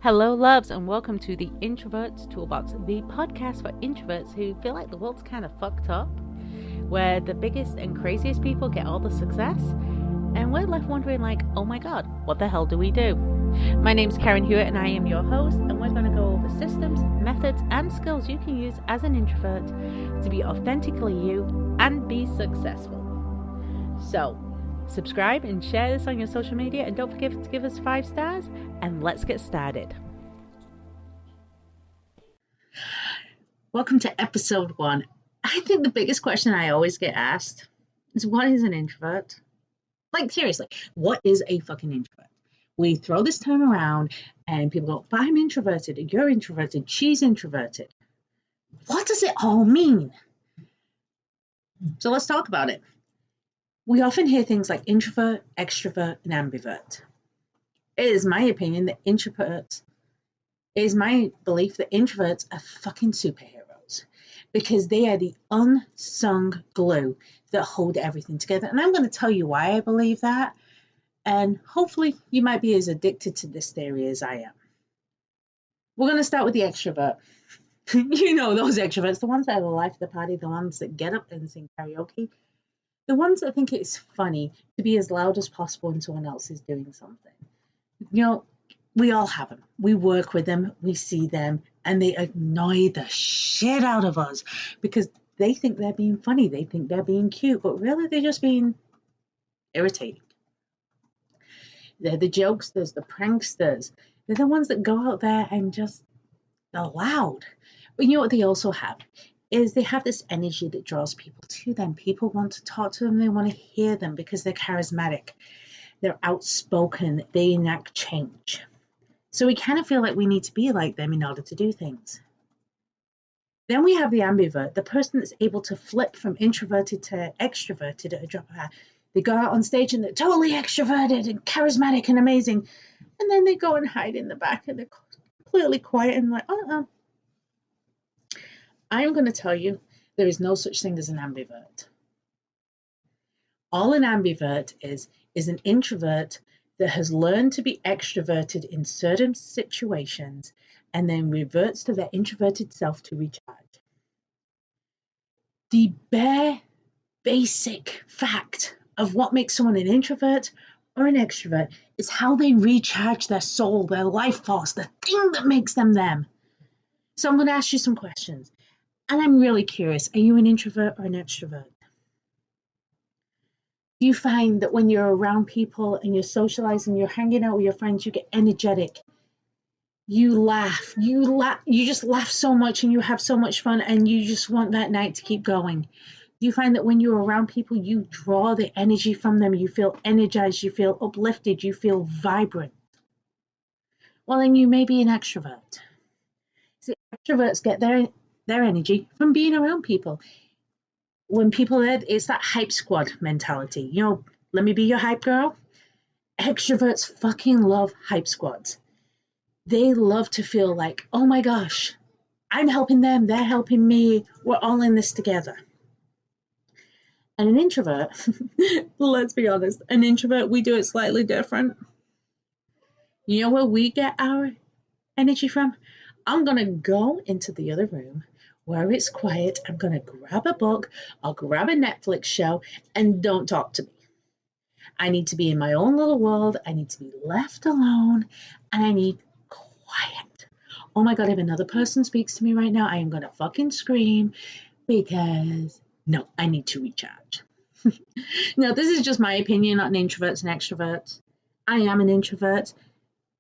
Hello, loves, and welcome to the Introverts Toolbox, the podcast for introverts who feel like the world's kind of fucked up, where the biggest and craziest people get all the success, and we're left wondering, like, oh my god, what the hell do we do? My name's Karen Hewitt, and I am your host, and we're going to go over systems, methods, and skills you can use as an introvert to be authentically you and be successful. So, subscribe and share this on your social media, and don't forget to give us 5 stars, and let's get started. Welcome to episode 1. I think the biggest question I always get asked is, what is an introvert? Like, seriously, what is a fucking introvert? We throw this term around and people go, but I'm introverted, you're introverted, she's introverted. What does it all mean? So let's talk about it. We often hear things like introvert, extrovert, and ambivert. It is my opinion that introverts, it is my belief that introverts are fucking superheroes because they are the unsung glue that hold everything together. And I'm going to tell you why I believe that. And hopefully you might be as addicted to this theory as I am. We're going to start with the extrovert. You know those extroverts, the ones that are the life of the party, the ones that get up and sing karaoke. The ones that think it's funny to be as loud as possible when someone else is doing something. You know, we all have them. We work with them, we see them, and they annoy the shit out of us because they think they're being funny, they think they're being cute, but really they're just being irritating. They're the jokesters, the pranksters. They're the ones that go out there and just, they're loud. But you know what they also have? Is they have this energy that draws people to them. People want to talk to them. They want to hear them because they're charismatic. They're outspoken. They enact change. So we kind of feel like we need to be like them in order to do things. Then we have the ambivert, the person that's able to flip from introverted to extroverted at a drop of a hat. They go out on stage and they're totally extroverted and charismatic and amazing. And then they go and hide in the back and they're completely quiet and like, I'm going to tell you, there is no such thing as an ambivert. All an ambivert is an introvert that has learned to be extroverted in certain situations and then reverts to their introverted self to recharge. The bare basic fact of what makes someone an introvert or an extrovert is how they recharge their soul, their life force, the thing that makes them them. So I'm going to ask you some questions. And I'm really curious, are you an introvert or an extrovert? Do you find that when you're around people and you're socializing, you're hanging out with your friends, you get energetic? You laugh, you just laugh so much and you have so much fun and you just want that night to keep going. Do you find that when you're around people, you draw the energy from them, you feel energized, you feel uplifted, you feel vibrant? Well, then you may be an extrovert. See, extroverts get their energy from being around people. When people are, it's that hype squad mentality. You know, let me be your hype girl. Extroverts fucking love hype squads. They love to feel like, oh my gosh, I'm helping them, they're helping me, we're all in this together. And an introvert, let's be honest, an introvert, we do it slightly different. You know where we get our energy from? I'm going to go into the other room where it's quiet. I'm going to grab a book, I'll grab a Netflix show, and don't talk to me. I need to be in my own little world. I need to be left alone, and I need quiet. Oh my God, if another person speaks to me right now, I am going to fucking scream because, no, I need to recharge. Now, this is just my opinion on introverts and extroverts. I am an introvert.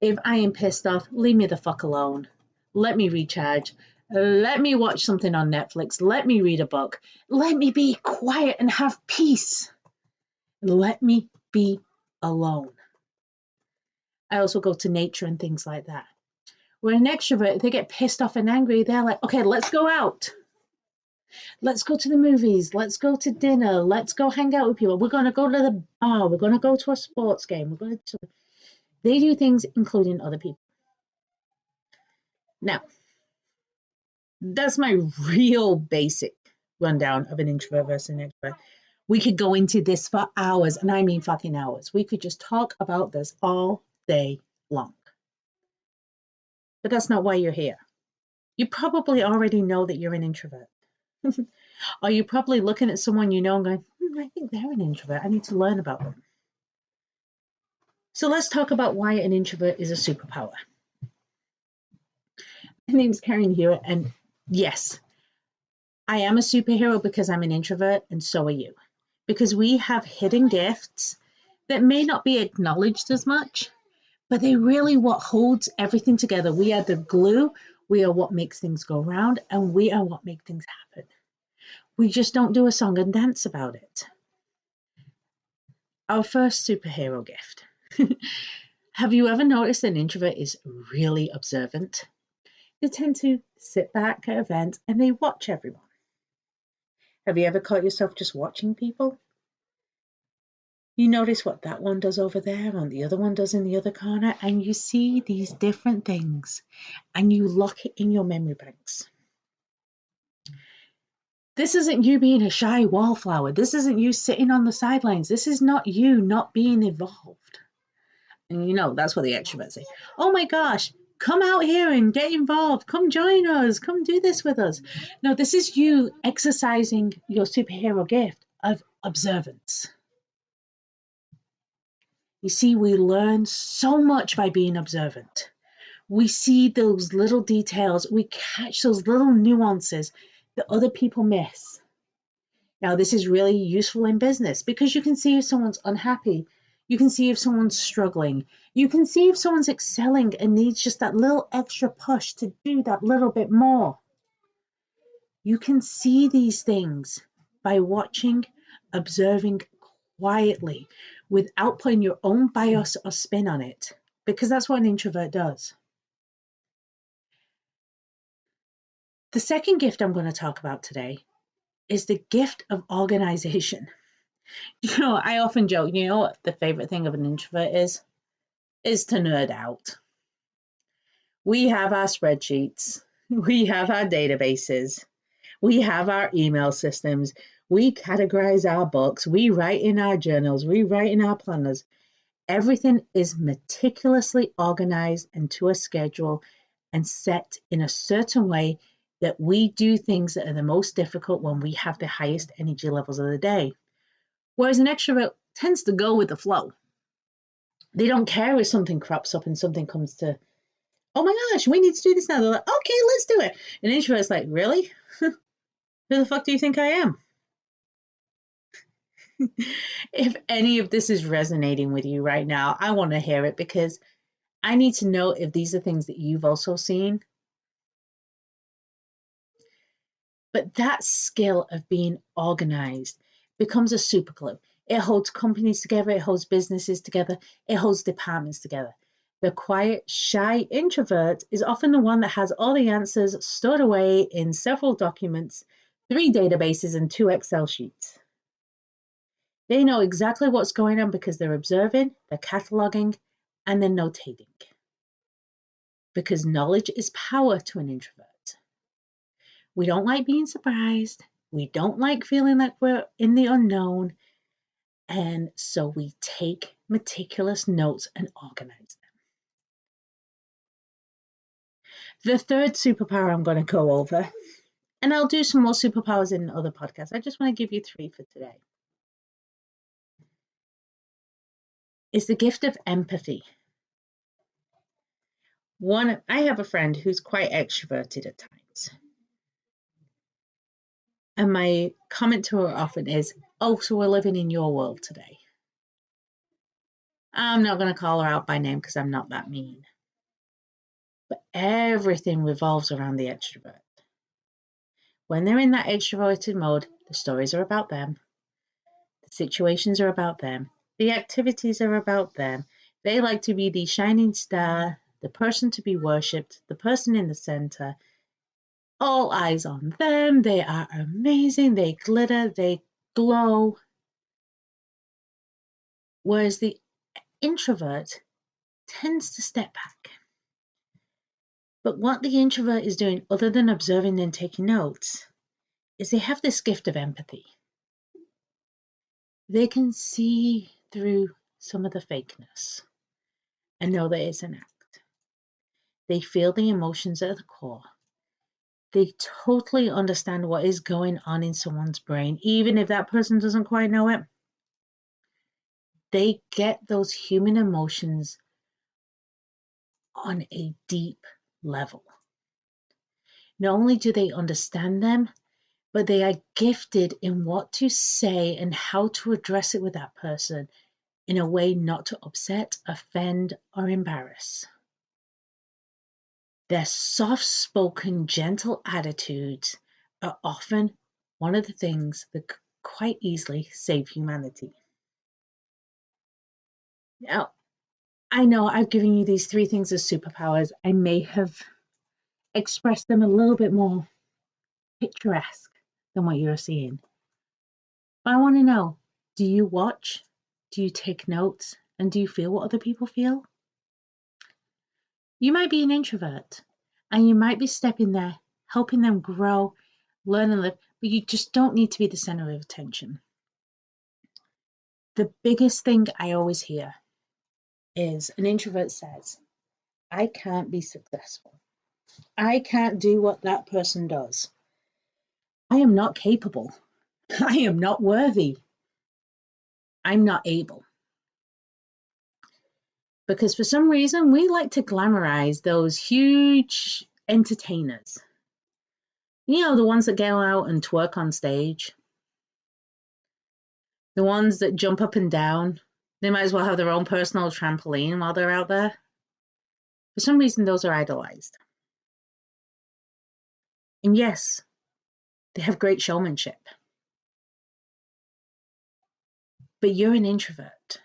If I am pissed off, leave me the fuck alone. Let me recharge. Let me watch something on Netflix. Let me read a book. Let me be quiet and have peace. Let me be alone. I also go to nature and things like that. Where an extrovert, they get pissed off and angry. They're like, okay, let's go out. Let's go to the movies. Let's go to dinner. Let's go hang out with people. We're going to go to the bar. We're going to go to a sports game. They do things including other people. Now, that's my real basic rundown of an introvert versus an extrovert. We could go into this for hours, and I mean fucking hours. We could just talk about this all day long. but that's not why you're here. You probably already know that you're an introvert. Or you're probably looking at someone you know and going, I think they're an introvert. I need to learn about them. So let's talk about why an introvert is a superpower. My name's Karen Hewitt, and yes, I am a superhero because I'm an introvert, and so are you. Because we have hidden gifts that may not be acknowledged as much, but they really what holds everything together. We are the glue, we are what makes things go round, and we are what make things happen. We just don't do a song and dance about it. Our first superhero gift. Have you ever noticed an introvert is really observant? They tend to sit back at events and they watch everyone. Have you ever caught yourself just watching people? You notice what that one does over there and the other one does in the other corner, and you see these different things and you lock it in your memory banks. This isn't you being a shy wallflower. This isn't you sitting on the sidelines. This is not you not being involved. And you know, that's what the extroverts say. Oh my gosh, come out here and get involved. Come join us. Come do this with us. No, this is you exercising your superhero gift of observance. You see, we learn so much by being observant. We see those little details. We catch those little nuances that other people miss. Now, this is really useful in business because you can see if someone's unhappy. You can see if someone's struggling. You can see if someone's excelling and needs just that little extra push to do that little bit more. You can see these things by watching, observing quietly without putting your own bias or spin on it, because that's what an introvert does. The second gift I'm going to talk about today is the gift of organization. You know, I often joke, you know what the favorite thing of an introvert is to nerd out. We have our spreadsheets, we have our databases, we have our email systems, we categorize our books, we write in our journals, we write in our planners. Everything is meticulously organized and to a schedule and set in a certain way that we do things that are the most difficult when we have the highest energy levels of the day. Whereas an extrovert tends to go with the flow. They don't care if something crops up and something comes to, oh my gosh, we need to do this now. They're like, okay, let's do it. An introvert's like, really? Who the fuck do you think I am? If any of this is resonating with you right now, I want to hear it because I need to know if these are things that you've also seen. But that skill of being organized becomes a super glue. It holds companies together, it holds businesses together, it holds departments together. The quiet, shy introvert is often the one that has all the answers stored away in several documents, 3 databases, and 2 Excel sheets. They know exactly what's going on because they're observing, they're cataloging, and they're notating. Because knowledge is power to an introvert. We don't like being surprised. We don't like feeling like we're in the unknown. And so we take meticulous notes and organize them. The third superpower I'm going to go over, and I'll do some more superpowers in other podcasts. I just want to give you 3 for today, is the gift of empathy. I have a friend who's quite extroverted at times. And my comment to her often is, oh, so we're living in your world today. I'm not going to call her out by name because I'm not that mean. But everything revolves around the extrovert. When they're in that extroverted mode, the stories are about them. The situations are about them. The activities are about them. They like to be the shining star, the person to be worshipped, the person in the center. All eyes on them. They are amazing. They glitter. They glow. Whereas the introvert tends to step back. But what the introvert is doing, other than observing and taking notes, is they have this gift of empathy. They can see through some of the fakeness and know that it's an act. They feel the emotions at the core. They totally understand what is going on in someone's brain, even if that person doesn't quite know it. They get those human emotions on a deep level. Not only do they understand them, but they are gifted in what to say and how to address it with that person in a way not to upset, offend, or embarrass. Their soft-spoken, gentle attitudes are often one of the things that could quite easily save humanity. Now, I know I've given you these 3 things as superpowers. I may have expressed them a little bit more picturesque than what you're seeing. But I want to know, do you watch? Do you take notes? And do you feel what other people feel? You might be an introvert and you might be stepping there, helping them grow, learn and live, but you just don't need to be the center of attention. The biggest thing I always hear is an introvert says, I can't be successful. I can't do what that person does. I am not capable. I am not worthy. I'm not able. Because for some reason, we like to glamorize those huge entertainers. You know, the ones that go out and twerk on stage. The ones that jump up and down. They might as well have their own personal trampoline while they're out there. For some reason, those are idolized. And yes, they have great showmanship. But you're an introvert.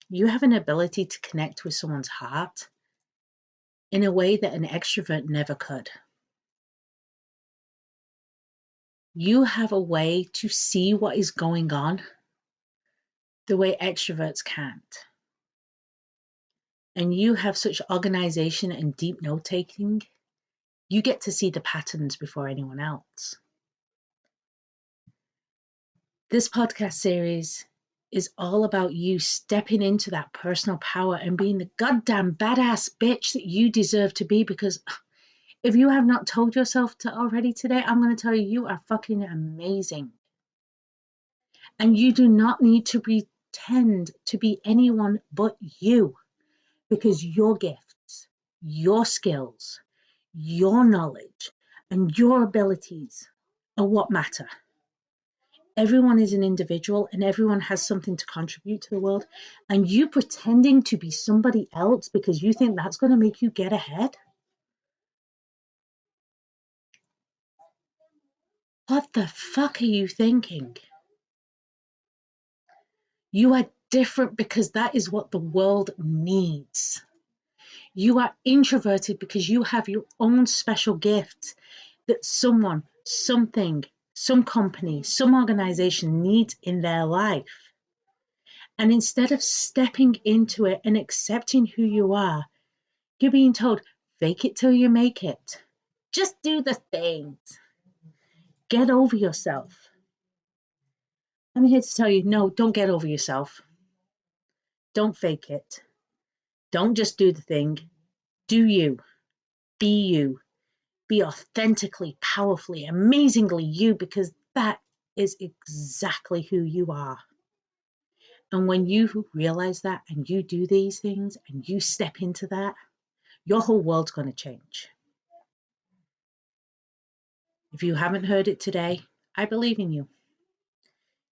You have an ability to connect with someone's heart in a way that an extrovert never could. You have a way to see what is going on the way extroverts can't. And you have such organization and deep note-taking, you get to see the patterns before anyone else. This podcast series is all about you stepping into that personal power and being the goddamn badass bitch that you deserve to be, because if you have not told yourself to already today, I'm going to tell you, you are fucking amazing. And you do not need to pretend to be anyone but you, because your gifts, your skills, your knowledge, and your abilities are what matter. Everyone is an individual and everyone has something to contribute to the world. And you pretending to be somebody else because you think that's going to make you get ahead? What the fuck are you thinking? You are different because that is what the world needs. You are introverted because you have your own special gift that someone, something, some company, some organization needs in their life. And instead of stepping into it and accepting who you are, you're being told, fake it till you make it. Just do the things. Get over yourself. I'm here to tell you, no, don't get over yourself. Don't fake it. Don't just do the thing. Do you. Be you. Be authentically, powerfully, amazingly you, because that is exactly who you are. And when you realize that and you do these things and you step into that, your whole world's going to change. If you haven't heard it today, I believe in you.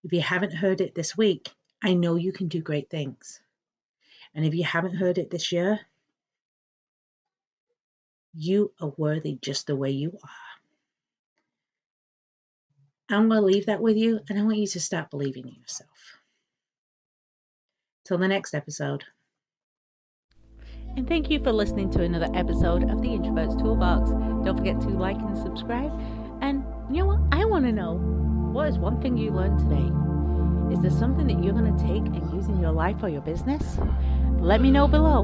If you haven't heard it this week, I know you can do great things. And if you haven't heard it this year, you are worthy just the way you are. I'm going to leave that with you, and I want you to start believing in yourself. Till the next episode. And thank you for listening to another episode of the Introverts Toolbox. Don't forget to like and subscribe. And you know what? I want to know, what is one thing you learned today? Is there something that you're going to take and use in your life or your business? Let me know below.